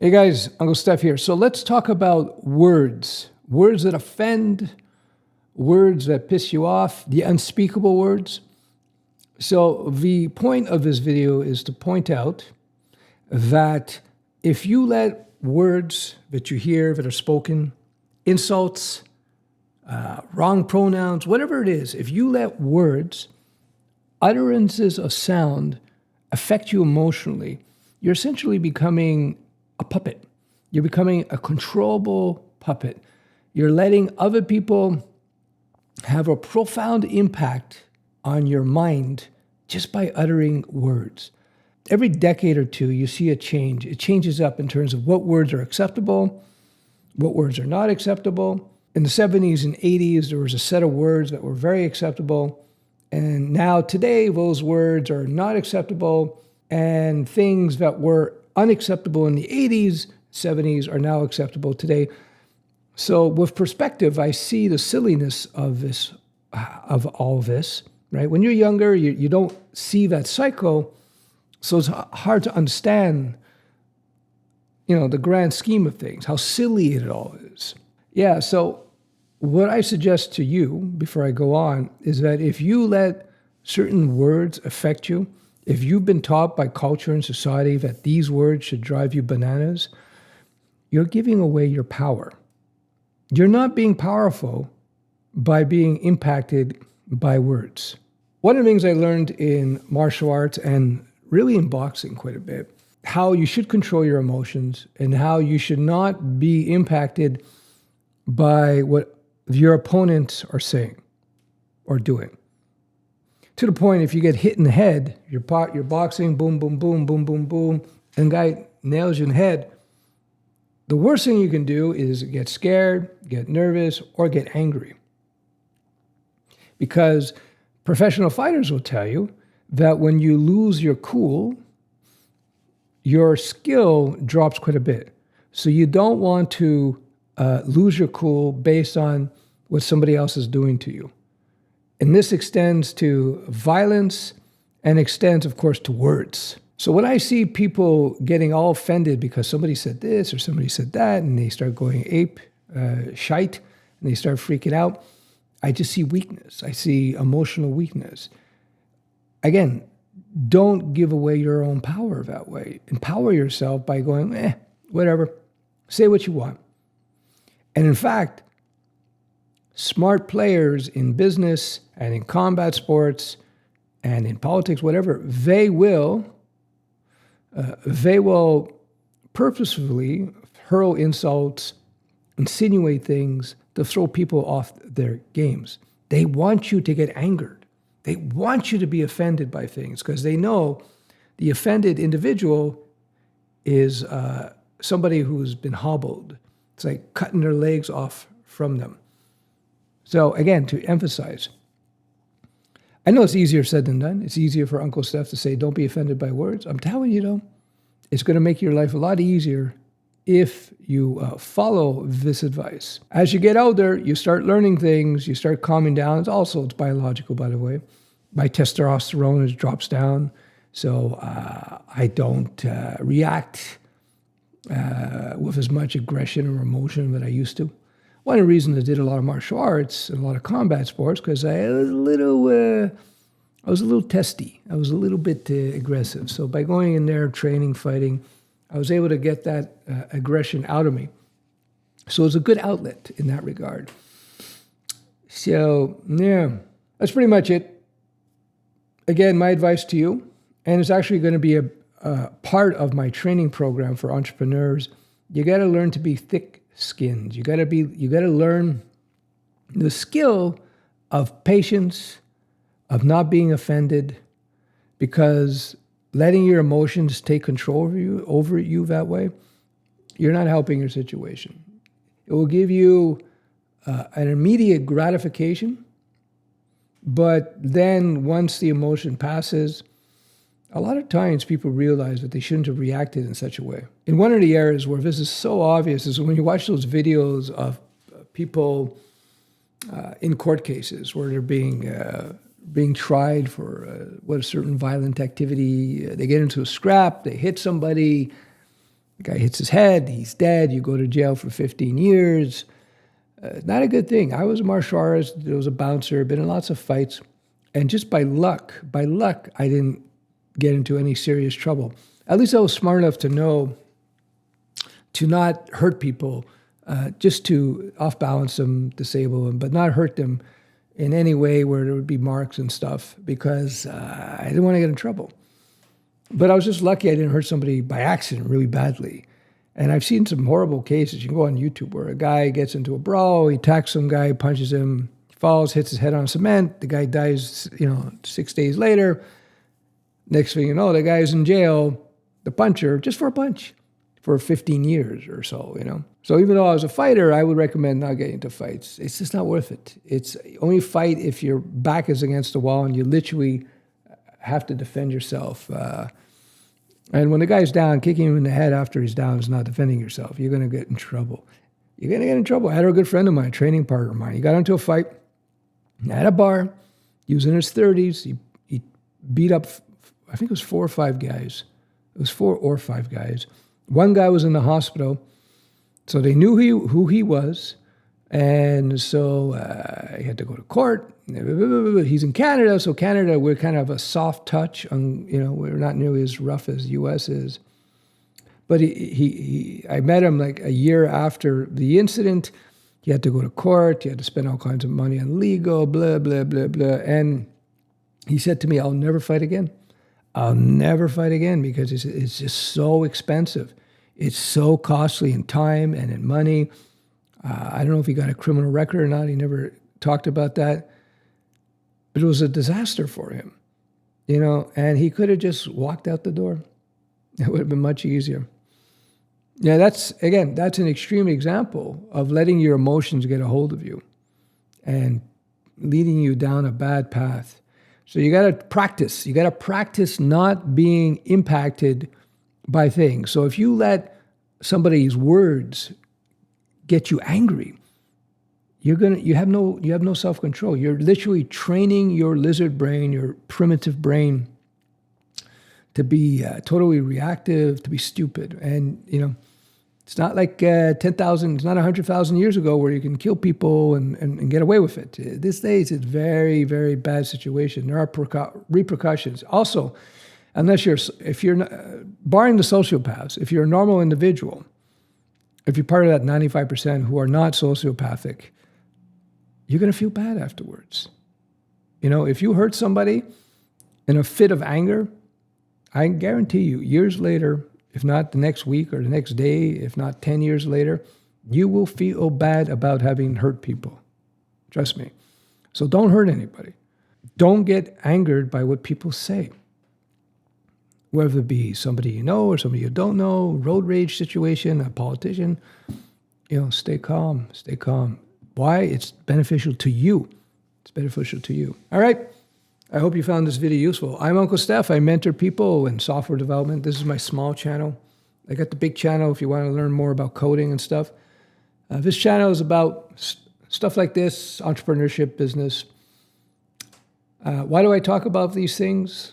Hey guys, Uncle Steph here. So let's talk about words. Words that offend, words that piss you off, the unspeakable words. So the point of this video is to point out that if you let words that you hear that are spoken, insults, wrong pronouns, whatever it is, if you let words, utterances of sound affect you emotionally, you're essentially becoming a puppet. You're becoming a controllable puppet. You're letting other people have a profound impact on your mind just by uttering words. Every decade or two, you see a change. It changes up in terms of what words are acceptable, what words are not acceptable. In the 70s and 80s, there was a set of words that were very acceptable. And now today, those words are not acceptable. And things that were unacceptable in the 80s, 70s are now acceptable today. So with perspective, I see the silliness of this, of all this, right? When you're younger, you don't see that cycle. So it's hard to understand, the grand scheme of things, how silly it all is. Yeah, so what I suggest to you before I go on is that if you let certain words affect you, if you've been taught by culture and society that these words should drive you bananas, you're giving away your power. You're not being powerful by being impacted by words. One of the things I learned in martial arts and really in boxing quite a bit, how you should control your emotions and how you should not be impacted by what your opponents are saying or doing. To the point, if you get hit in the head, you're boxing, boom, boom, boom, boom, boom, boom, and the guy nails you in the head, the worst thing you can do is get scared, get nervous, or get angry. Because professional fighters will tell you that when you lose your cool, your skill drops quite a bit. So you don't want to lose your cool based on what somebody else is doing to you. And this extends to violence and extends, of course, to words. So when I see people getting all offended because somebody said this or somebody said that, and they start going ape, shite, and they start freaking out, I just see weakness. I see emotional weakness. Again, don't give away your own power that way. Empower yourself by going, whatever, say what you want. And in fact, smart players in business and in combat sports and in politics, whatever, they will purposefully hurl insults, insinuate things to throw people off their games. They want you to get angered. They want you to be offended by things because they know the offended individual is somebody who's been hobbled. It's like cutting their legs off from them. So again, to emphasize, I know it's easier said than done. It's easier for Uncle Steph to say, don't be offended by words. I'm telling you, though, it's going to make your life a lot easier if you follow this advice. As you get older, you start learning things, you start calming down. It's biological, by the way. My testosterone drops down, so I don't react with as much aggression or emotion that I used to. One of the reasons I did a lot of martial arts and a lot of combat sports because I was a little testy. I was a little bit aggressive. So by going in there, training, fighting, I was able to get that aggression out of me. So it's a good outlet in that regard. So yeah, that's pretty much it. Again, my advice to you, and it's actually going to be a part of my training program for entrepreneurs. You got to learn to be thick-skinned. You got to learn the skill of patience, of not being offended, because letting your emotions take control over you that way, you're not helping your situation. It will give you an immediate gratification, but then once the emotion passes, a lot of times people realize that they shouldn't have reacted in such a way. In one of the areas where this is so obvious is when you watch those videos of people in court cases where they're being tried for what a certain violent activity. They get into a scrap, they hit somebody, The guy hits his head, he's dead, you go to jail for 15 years. Not a good thing. I was a martial artist, I was a bouncer, been in lots of fights. And just by luck, I didn't get into any serious trouble. At least I was smart enough to know to not hurt people, just to off-balance them, disable them, but not hurt them in any way where there would be marks and stuff, because I didn't want to get in trouble. But I was just lucky I didn't hurt somebody by accident really badly. And I've seen some horrible cases. You can go on YouTube where a guy gets into a brawl, he attacks some guy, punches him, falls, hits his head on cement, the guy dies, 6 days later. Next thing you know, the guy's in jail, the puncher, just for a punch, for 15 years or so, So even though I was a fighter, I would recommend not getting into fights. It's just not worth it. It's only fight if your back is against the wall and you literally have to defend yourself. And when the guy's down, kicking him in the head after he's down is not defending yourself. You're going to get in trouble. You're going to get in trouble. I had a good friend of mine, a training partner of mine. He got into a fight at a bar. He was in his 30s. He beat up, I think it was 4 or 5 guys. It was 4 or 5 guys. One guy was in the hospital, so they knew who he was. And so he had to go to court. He's in Canada, so Canada, we're kind of a soft touch. We're not nearly as rough as U.S. is. But I met him like a year after the incident. He had to go to court. He had to spend all kinds of money on legal, blah, blah, blah, blah. And he said to me, I'll never fight again. I'll never fight again because it's just so expensive. It's so costly in time and in money. I don't know if he got a criminal record or not. He never talked about that. But it was a disaster for him, and he could have just walked out the door. It would have been much easier. Yeah, that's an extreme example of letting your emotions get a hold of you and leading you down a bad path. So you got to practice. You got to practice not being impacted by things. So if you let somebody's words get you angry, you have no self-control. You're literally training your lizard brain, your primitive brain, to be totally reactive, to be stupid. And it's not like 10,000, it's not 100,000 years ago where you can kill people and get away with it. These days, it's very, very bad situation. There are repercussions. Also, if you're barring the sociopaths, if you're a normal individual, if you're part of that 95% who are not sociopathic, you're going to feel bad afterwards. If you hurt somebody in a fit of anger, I guarantee you, years later, if not the next week or the next day, if not 10 years later, you will feel bad about having hurt people. Trust me. So don't hurt anybody. Don't get angered by what people say. Whether it be somebody you know or somebody you don't know, road rage situation, a politician, stay calm, stay calm. Why? It's beneficial to you. It's beneficial to you. All right. I hope you found this video useful. I'm Uncle Steph. I mentor people in software development. This is my small channel. I got the big channel if you want to learn more about coding and stuff. This channel is about stuff like this, entrepreneurship, business. Why do I talk about these things?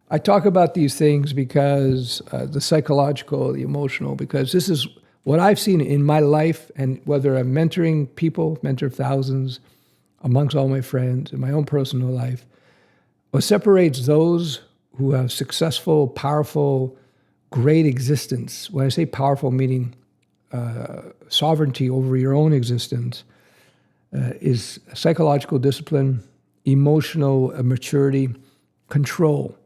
I talk about these things because the psychological, the emotional, because this is what I've seen in my life, and whether I'm mentoring people, mentor thousands amongst all my friends, in my own personal life. What separates those who have successful, powerful, great existence, when I say powerful, meaning sovereignty over your own existence, is psychological discipline, emotional maturity, control.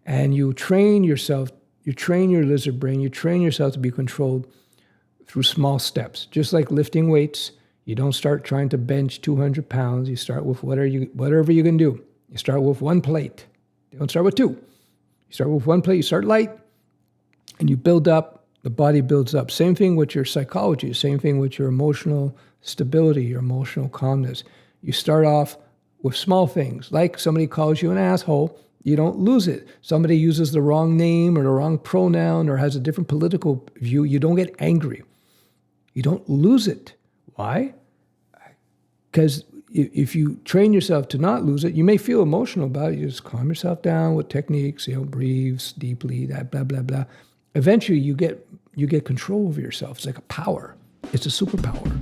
And you train yourself, you train your lizard brain, you train yourself to be controlled through small steps. Just like lifting weights, you don't start trying to bench 200 pounds. You start with whatever you can do. You start with 1 plate. You don't start with 2. You start with 1 plate, you start light, and you build up, the body builds up. Same thing with your psychology, same thing with your emotional stability, your emotional calmness. You start off with small things, like somebody calls you an asshole, you don't lose it. Somebody uses the wrong name or the wrong pronoun or has a different political view, you don't get angry. You don't lose it. Why? Because if you train yourself to not lose it, you may feel emotional about it. You just calm yourself down with techniques, breathe deeply, that blah, blah, blah. eventually you get control over yourself. It's like a power. It's a superpower.